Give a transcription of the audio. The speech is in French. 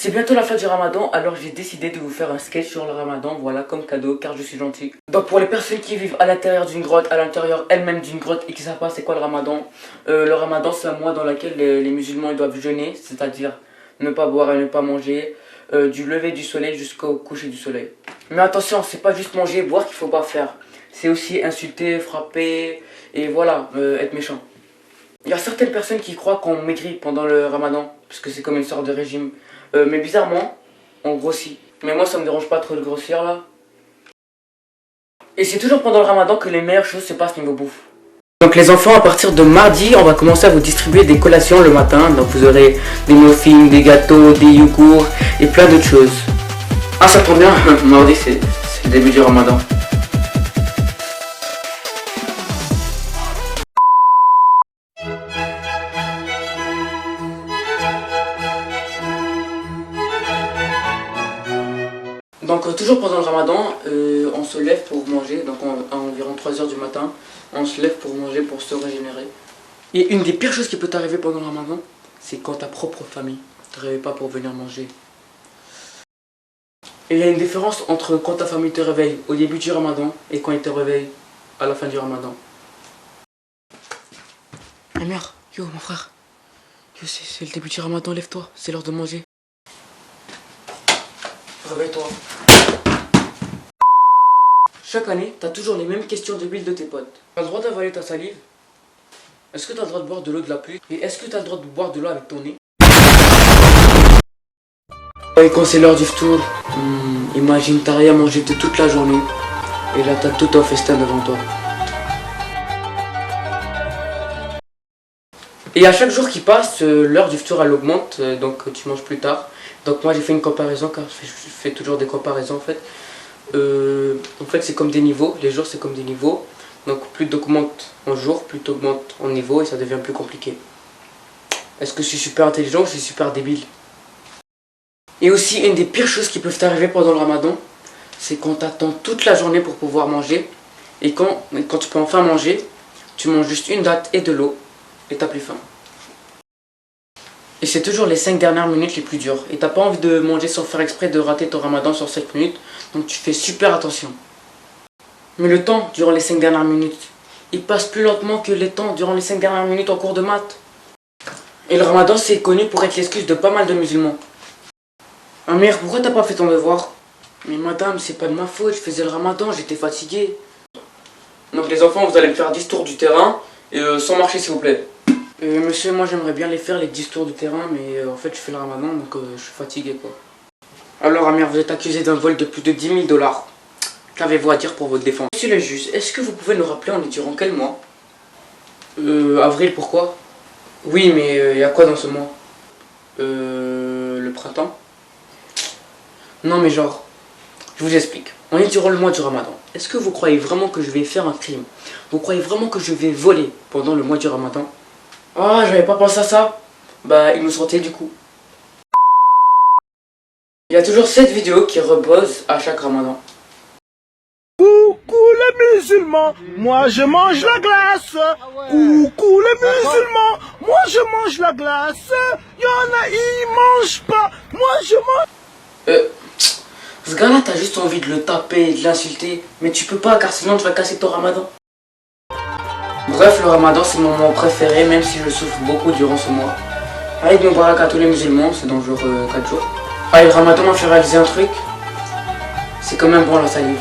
C'est bientôt la fin du ramadan, alors j'ai décidé de vous faire un sketch sur le ramadan, voilà, comme cadeau, car je suis gentil. Donc pour les personnes qui vivent à l'intérieur d'une grotte, à l'intérieur elles-mêmes d'une grotte et qui savent pas c'est quoi le ramadan c'est un mois dans lequel les musulmans ils doivent jeûner, c'est-à-dire ne pas boire et ne pas manger, du lever du soleil jusqu'au coucher du soleil. Mais attention, c'est pas juste manger et boire qu'il faut pas faire, c'est aussi insulter, frapper et voilà, être méchant. Il y a certaines personnes qui croient qu'on maigrit pendant le ramadan, parce que c'est comme une sorte de régime. Mais bizarrement, on grossit. Mais moi ça me dérange pas trop de grossir là. Et c'est toujours pendant le ramadan que les meilleures choses se passent niveau bouffe. Donc les enfants, à partir de mardi, on va commencer à vous distribuer des collations le matin. Donc vous aurez des muffins, des gâteaux, des yogourts et plein d'autres choses. Ah ça tombe bien, mardi c'est le début du ramadan. Donc toujours pendant le ramadan, on se lève pour manger, donc à environ 3 h du matin, on se lève pour manger, pour se régénérer. Et une des pires choses qui peut t'arriver pendant le ramadan, c'est quand ta propre famille ne te réveille pas pour venir manger. Et il y a une différence entre quand ta famille te réveille au début du ramadan et quand ils te réveillent à la fin du ramadan. Ah merde, yo mon frère, yo c'est le début du ramadan, lève-toi, c'est l'heure de manger. Réveille-toi. Chaque année, t'as toujours les mêmes questions débiles de tes potes. T'as le droit d'avaler ta salive? Est-ce que t'as le droit de boire de l'eau de la pluie? Et est-ce que t'as le droit de boire de l'eau avec ton nez? Et quand c'est l'heure du ftour, imagine t'as rien mangé de toute la journée. Et là t'as tout un festin devant toi. Et à chaque jour qui passe, l'heure du ftour elle augmente, donc tu manges plus tard. Donc moi j'ai fait une comparaison, car je fais toujours des comparaisons en fait. En fait c'est comme des niveaux, les jours c'est comme des niveaux. Donc plus t'augmentes en jour, plus t'augmentes en niveau et ça devient plus compliqué. Est-ce que je suis super intelligent ou je suis super débile? Et aussi une des pires choses qui peuvent t'arriver pendant le ramadan, c'est quand t'attends toute la journée pour pouvoir manger. Et quand tu peux enfin manger, tu manges juste une date et de l'eau et t'as plus faim. Et c'est toujours les 5 dernières minutes les plus dures. Et t'as pas envie de manger sans faire exprès de rater ton ramadan sur 5 minutes. Donc tu fais super attention. Mais le temps durant les 5 dernières minutes, il passe plus lentement que le temps durant les 5 dernières minutes en cours de maths. Et le ramadan c'est connu pour être l'excuse de pas mal de musulmans. Ah mère, pourquoi t'as pas fait ton devoir? Mais madame, c'est pas de ma faute, je faisais le ramadan, j'étais fatigué. Donc les enfants, vous allez me faire 10 tours du terrain, et sans marcher s'il vous plaît. Monsieur, moi j'aimerais bien les faire les 10 tours du terrain, mais en fait je fais le ramadan donc je suis fatigué quoi. Alors Amir, vous êtes accusé d'un vol de plus de 10 000 $. Qu'avez-vous à dire pour votre défense? Monsieur le juge, est-ce que vous pouvez nous rappeler on est durant quel mois? Avril, pourquoi? Oui, mais y a quoi dans ce mois? Le printemps? Non mais genre, je vous explique. On est durant le mois du ramadan. Est-ce que vous croyez vraiment que je vais faire un crime? Vous croyez vraiment que je vais voler pendant le mois du ramadan? Ah, j'avais pas pensé à ça. Bah, il nous sortait du coup. Il y a toujours cette vidéo qui repose à chaque ramadan. Coucou les musulmans, moi je mange la glace. Coucou les musulmans, moi je mange la glace. Y'en a, ils mangent pas, moi je mange. Ce gars-là, t'as juste envie de le taper et de l'insulter. Mais tu peux pas, car sinon tu vas casser ton ramadan. Bref, le ramadan c'est mon moment préféré, même si je souffre beaucoup durant ce mois. Allez, bon barak à tous les musulmans, c'est dans le jour 4 jours. Allez, le ramadan m'a fait réaliser un truc. C'est quand même bon la salive.